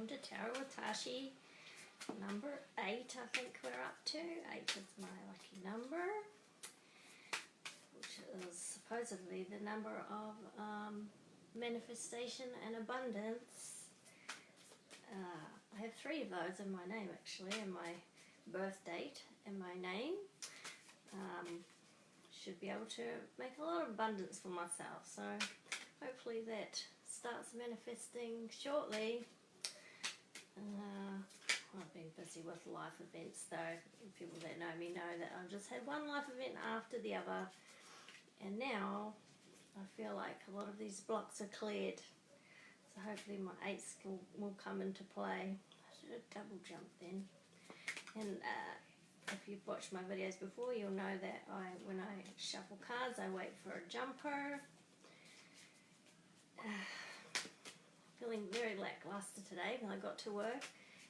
to Tarot with Taschi. Number 8, I think we're up to. 8 is my lucky number, which is supposedly the number of manifestation and abundance. I have 3 of those in my name, actually, in my birth date and my name. Should be able to make a lot of abundance for myself, so hopefully that starts manifesting shortly. I've been busy with life events though. People that know me know that I've just had one life event after the other, and now I feel like a lot of these blocks are cleared, so hopefully my 8s will come into play. I should have double jumped then. And if you've watched my videos before, you'll know that when I shuffle cards, I wait for a jumper. Feeling very lackluster today when I got to work,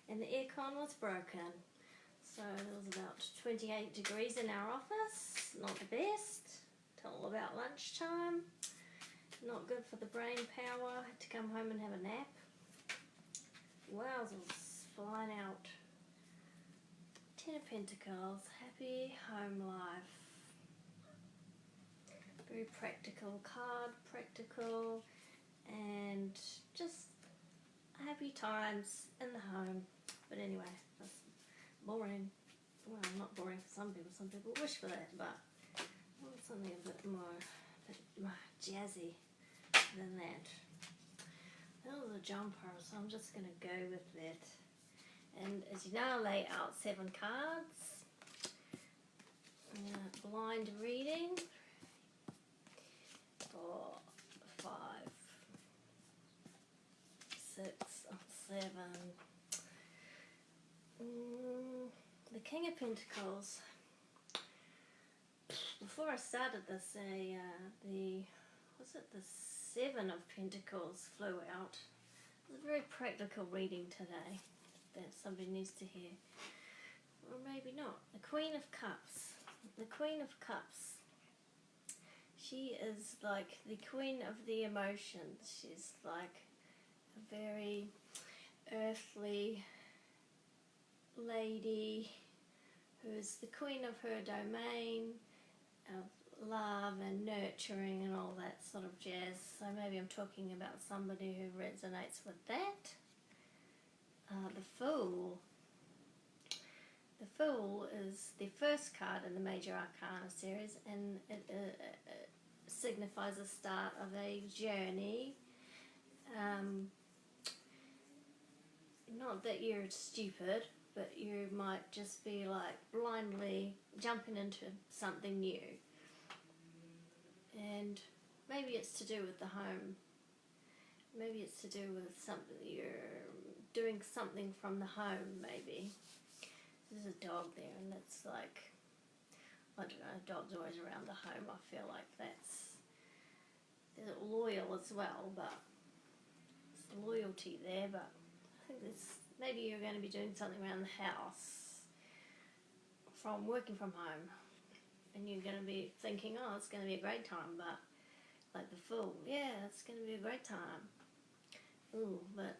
and the aircon was broken. So it was about 28 degrees in our office. Not the best. Till about lunchtime. Not good for the brain power. I had to come home and have a nap. Wowzers, flying out. 10 of Pentacles, happy home life. Very practical card, practical, and just happy times in the home. But anyway, that's boring. Well, not boring for some people wish for that, but I want something a bit more jazzy than that. That was a jumper, so I'm just going to go with that. And as you know, I lay out 7 cards. Blind reading. 4, 5, 6, 7. The King of Pentacles. Before I started this, the 7 of Pentacles flew out. It was a very practical reading today that somebody needs to hear, or maybe not. The Queen of Cups. The Queen of Cups. She is like the queen of the emotions. She's like a very earthly lady who's the queen of her domain of love and nurturing and all that sort of jazz. So maybe I'm talking about somebody who resonates with that. The Fool. The Fool is the first card in the Major Arcana series, and it signifies the start of a journey. Not that you're stupid, but you might just be like blindly jumping into something new. And maybe it's to do with the home. Maybe it's to do with something, you're doing something from the home, maybe. There's a dog there, and it's like, I don't know, dog's always around the home. I feel like that's loyal as well, but there's loyalty there, but I think maybe you're going to be doing something around the house from working from home, and you're going to be thinking, oh, it's going to be a great time, but like the Fool, yeah, it's going to be a great time. Ooh, but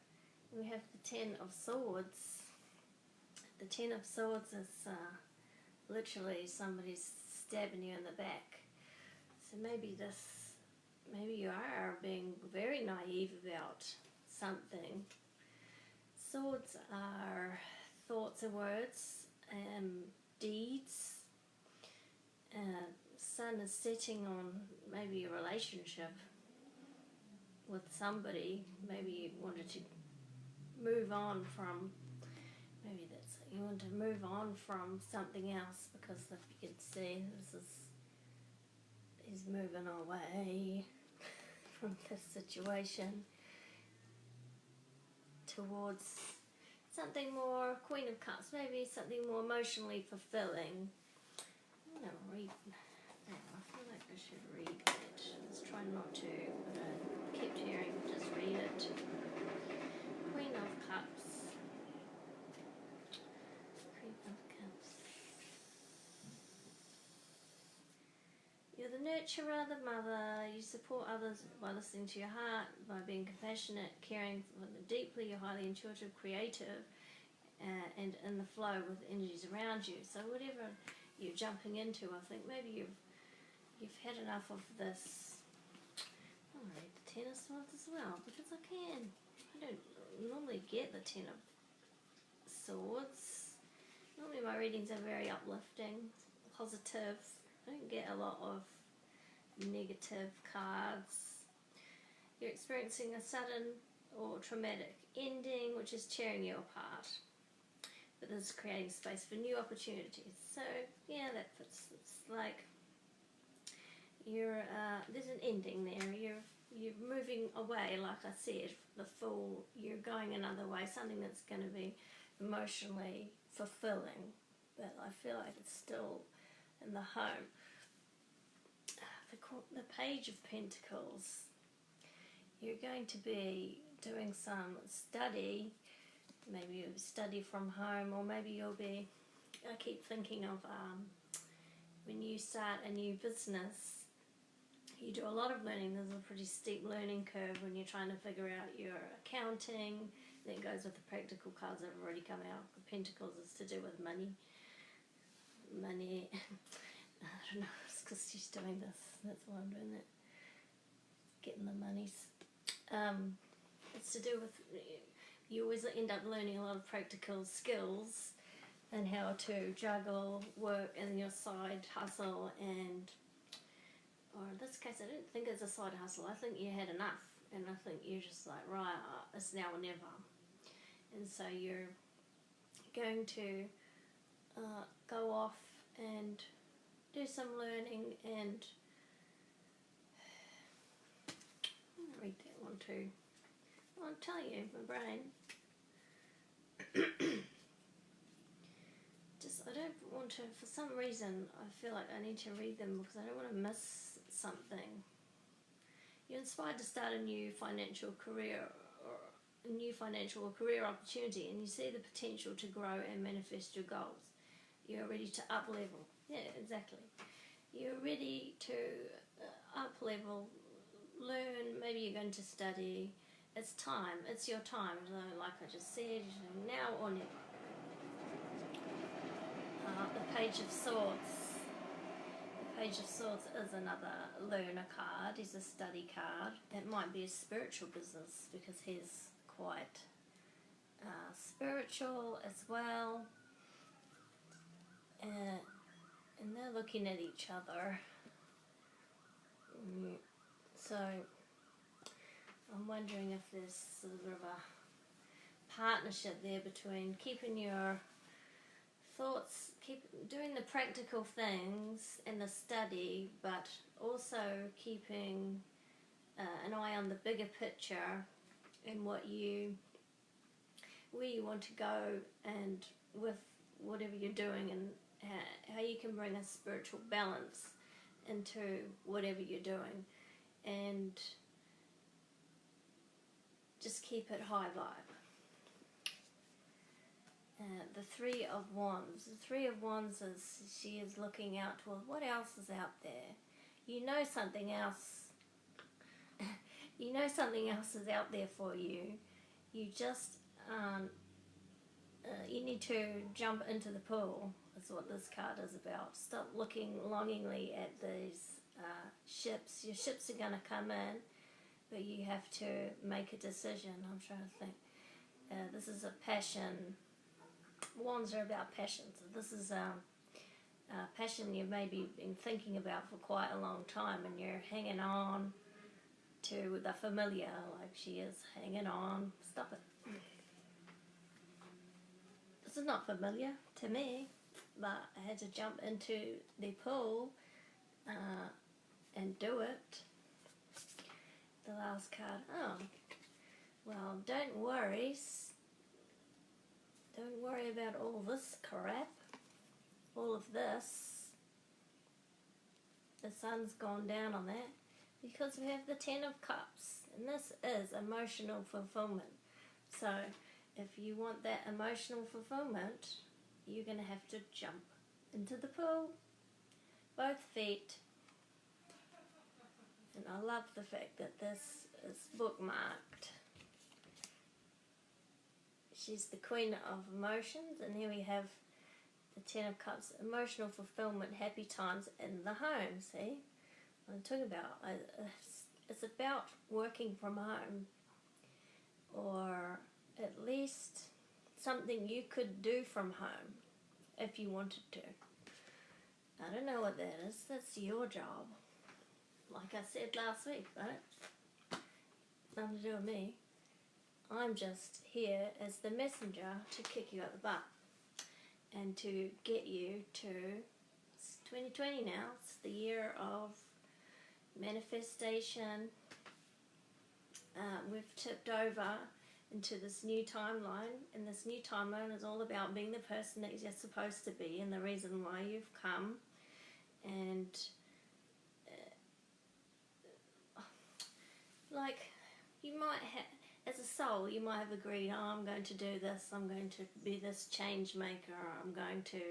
we have the 10 of Swords. The 10 of Swords is literally somebody's stabbing you in the back. So maybe you are being very naive about something. Swords are thoughts and words and deeds. Sun is setting on maybe a relationship with somebody. Maybe you wanted to move on from, you want to move on from something else, because if you can see, he's moving away from this situation towards something more, Queen of Cups, maybe something more emotionally fulfilling. I'm going to read that. I feel like I should read that. Let's try not to, but I kept hearing, just read it. Queen of Cups. Queen of Cups. You're the the nurturer, the mother. You support others by listening to your heart, by being compassionate, caring for them deeply. You're highly intuitive, creative, and in the flow with energies around you. So whatever you're jumping into, I think maybe you've had enough of this. I'll read the Ten of Swords as well, because I can. I don't normally get the Ten of Swords. Normally my readings are very uplifting, positive. I don't get a lot of negative cards. You're experiencing a sudden or traumatic ending, which is tearing you apart. But this is creating space for new opportunities. So yeah, that fits. It's like there's an ending there. You're moving away, like I said, the Fool. You're going another way, something that's going to be emotionally fulfilling. But I feel like it's still in the home. The Page of Pentacles. You're going to be doing some study. Maybe you'll study from home, or maybe you'll be, I keep thinking of when you start a new business, you do a lot of learning. There's a pretty steep learning curve when you're trying to figure out your accounting. Then it goes with the practical cards that have already come out. The Pentacles is to do with money. I don't know, it's because she's doing this. That's why I'm doing that. Getting the monies. It's to do with, you always end up learning a lot of practical skills and how to juggle work and your side hustle, or in this case I don't think it's a side hustle. I think you had enough, and I think you're just like, right, it's now or never. And so you're going to go off and do some learning, and I'll read that one too. I'll tell you, my brain. I don't want to, for some reason, I feel like I need to read them because I don't want to miss something. You're inspired to start a new financial career or career opportunity, and you see the potential to grow and manifest your goals. You're ready to up level. Yeah, exactly. You're ready to up level, learn. Maybe you're going to study. It's time. It's your time. Like I just said, now or never. The Page of Swords. The Page of Swords is another learner card. He's a study card. It might be a spiritual business because he's quite spiritual as well. And they're looking at each other. So I'm wondering if there's sort of a partnership there between keeping your thoughts, keep doing the practical things and the study, but also keeping an eye on the bigger picture and where you want to go, and with whatever you're doing, and how you can bring a spiritual balance into whatever you're doing, and just keep it high vibe. The Three of Wands. The Three of Wands is, she is looking out toward what else is out there. You know something else. You know something else is out there for you. You just you need to jump into the pool. That's what this card is about. Stop looking longingly at these ships. Your ships are going to come in, but you have to make a decision. I'm trying to think. This is a passion. Wands are about passion. So this is passion you've maybe been thinking about for quite a long time, and you're hanging on to the familiar, like she is hanging on. Stop it. This is not familiar to me, but I had to jump into the pool and do it. The last card. Oh, well, don't worry. Don't worry about all this crap. All of this. The sun's gone down on that because we have the Ten of Cups, and this is emotional fulfillment. So if you want that emotional fulfillment, you're going to have to jump into the pool. Both feet. And I love the fact that this is bookmarked. She's the Queen of Emotions, and here we have the Ten of Cups, emotional fulfillment, happy times in the home. See what I'm talking about? It's about working from home, or at least something you could do from home if you wanted to. I don't know what that is. That's your job. Like I said last week, right? Nothing to do with me. I'm just here as the messenger to kick you out the butt and to get you to, it's 2020 now, it's the year of manifestation. We've tipped over into this new timeline, and this new timeline is all about being the person that you're supposed to be and the reason why you've come. And like you might have, as a soul, you might have agreed, oh, I'm going to do this, I'm going to be this change maker, I'm going to,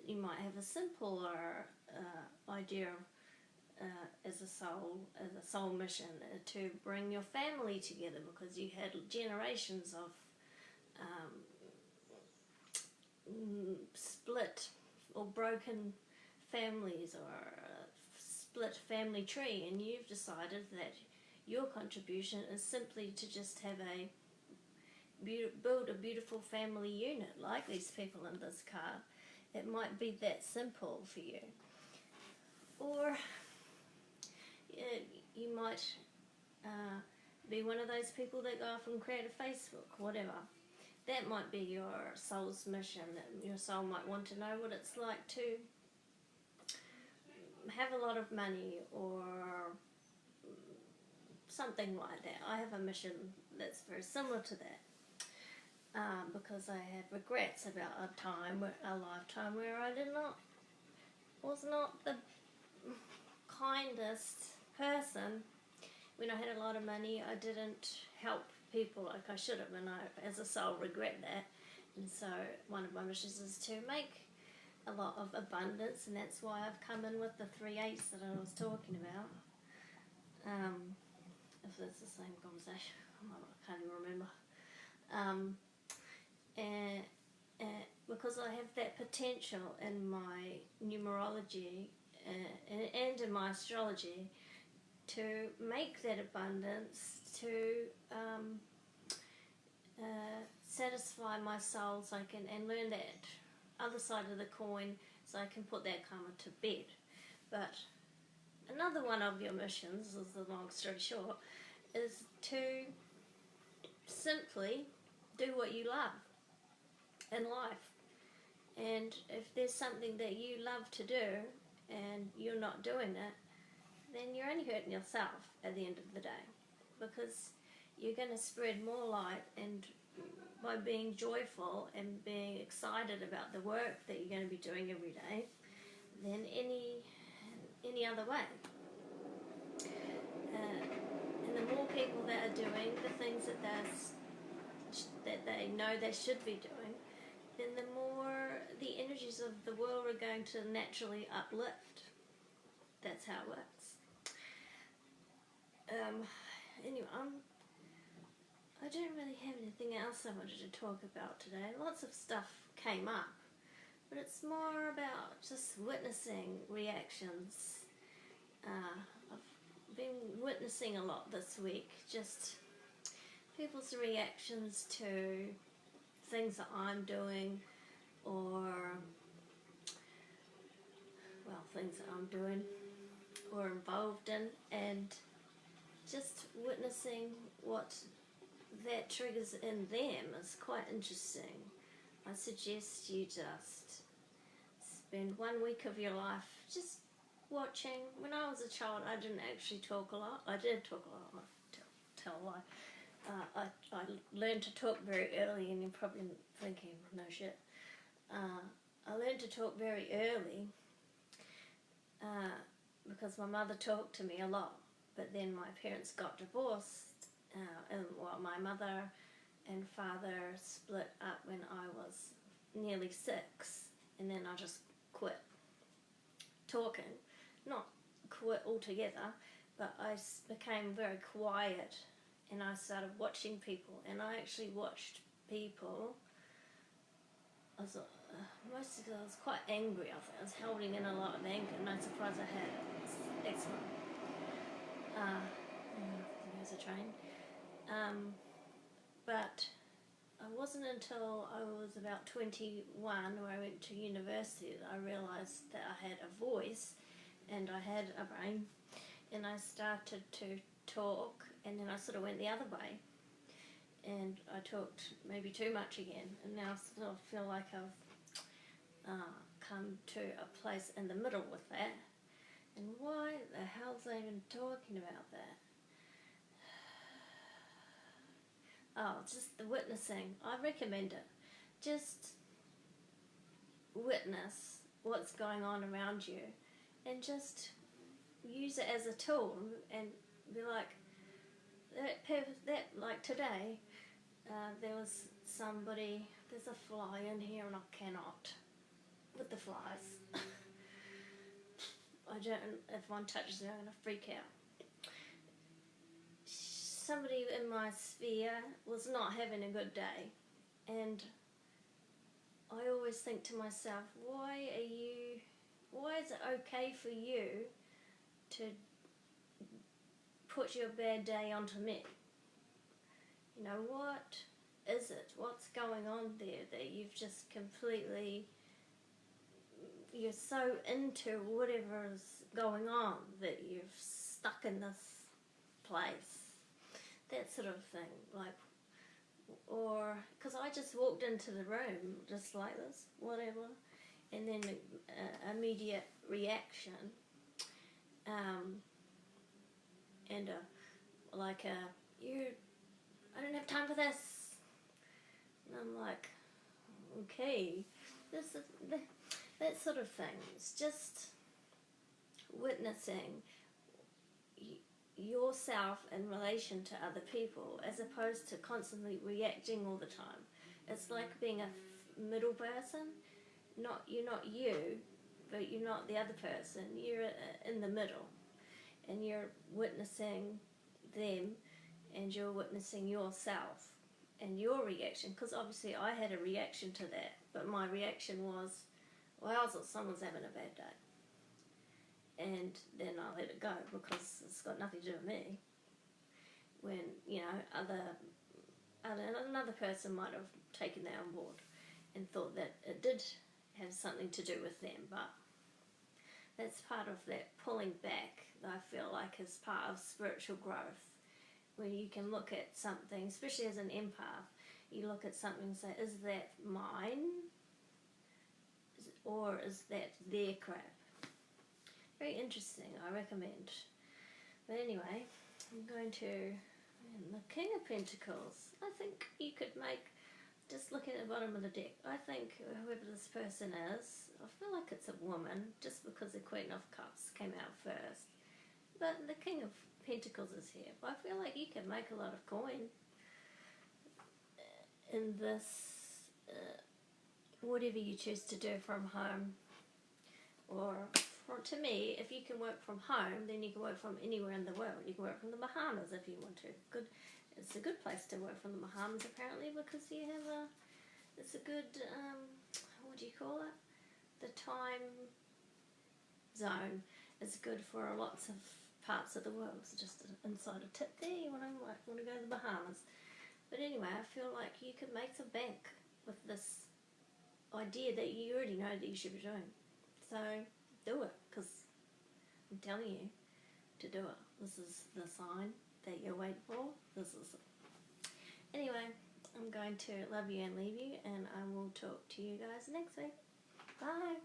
you might have a simpler idea as a soul mission to bring your family together, because you had generations of split or broken families, or a split family tree, and you've decided that your contribution is simply to just have build a beautiful family unit like these people in this card. It might be that simple for you. Or you might be one of those people that go off and create a Facebook, whatever. That might be your soul's mission. Your soul might want to know what it's like to have a lot of money, or something like that. I have a mission that's very similar to that, because I have regrets about a lifetime where I was not the kindest person. When I had a lot of money, I didn't help people like I should have, and I, as a soul, regret that. And so one of my missions is to make a lot of abundance, and that's why I've come in with the 3 8s that I was talking about. If it's the same conversation, I can't even remember. And because I have that potential in my numerology and in my astrology to make that abundance, to satisfy my soul, so I can, and learn that other side of the coin, so I can put that karma to bed. But another one of your missions, is the long story short, is to simply do what you love in life. And if there's something that you love to do and you're not doing it, then you're only hurting yourself at the end of the day, because you're going to spread more light, and by being joyful and being excited about the work that you're going to be doing every day than any other way. And the more people that are doing the things that they know they should be doing, then the more the energies of the world are going to naturally uplift. That's how it works. Anyway, I don't really have anything else I wanted to talk about today. Lots of stuff came up, but it's more about just witnessing reactions. I've been witnessing a lot this week, just people's reactions to things that I'm doing, or things that I'm doing or involved in, and just witnessing what that triggers in them is quite interesting. I suggest you just spend 1 week of your life just watching. When I was a child, I didn't actually talk a lot. I did talk a lot. Tell a lie. I learned to talk very early, and you're probably thinking, no shit. I learned to talk very early because my mother talked to me a lot. But then my parents got divorced, and my mother and father split up when I was nearly 6, and then I just quit talking. Not quit altogether, but I became very quiet, and I started watching people, and I actually watched people. I was I was quite angry. I was holding in a lot of anger. No surprise I had eczema. There's a train. But it wasn't until I was about 21, where I went to university, that I realised that I had a voice and I had a brain, and I started to talk, and then I sort of went the other way, and I talked maybe too much again, and now I sort of feel like I've come to a place in the middle with that. And why the hell's I even talking about that? Oh, just the witnessing. I recommend it. Just witness what's going on around you, and just use it as a tool, and be like, that like today, there was somebody, there's a fly in here and I cannot with the flies. I don't, if one touches it, I'm going to freak out. Somebody in my sphere was not having a good day, and I always think to myself, why is it okay for you to put your bad day onto me? You know, what is it? What's going on there that you've just completely, you're so into whatever's going on that you've stuck in this place? That sort of thing, like, or, because I just walked into the room just like this, whatever, and then immediate reaction, and I don't have time for this, and I'm like, okay, this is that sort of thing. It's just witnessing yourself in relation to other people, as opposed to constantly reacting all the time. It's like being a middle person. You're not you, but you're not the other person. You're in the middle, and you're witnessing them, and you're witnessing yourself and your reaction. Because obviously I had a reaction to that, but my reaction was, well, someone's having a bad day. And then I let it go, because it's got nothing to do with me. When, you know, another person might have taken that on board and thought that it did have something to do with them, but that's part of that pulling back that I feel like is part of spiritual growth, where you can look at something, especially as an empath, you look at something and say, is that mine? Or is that their crap? Very interesting, I recommend. But anyway, I'm going to, the King of Pentacles. I think you could make, just look at the bottom of the deck, I think whoever this person is, I feel like it's a woman, just because the Queen of Cups came out first. But the King of Pentacles is here. But I feel like you can make a lot of coin in this, whatever you choose to do from home. Or, to me, if you can work from home, then you can work from anywhere in the world. You can work from the Bahamas if you want to. It's a good place to work from the Bahamas, apparently, because you have it's a good, what do you call it? The time zone is good for lots of parts of the world. It's just an insider tip there. You want to go to the Bahamas. But anyway, I feel like you could make some bank with this idea that you already know that you should be doing. So do it, because I'm telling you to do it. This is the sign that you're waiting for. This is it. Anyway, I'm going to love you and leave you, and I will talk to you guys next week. Bye.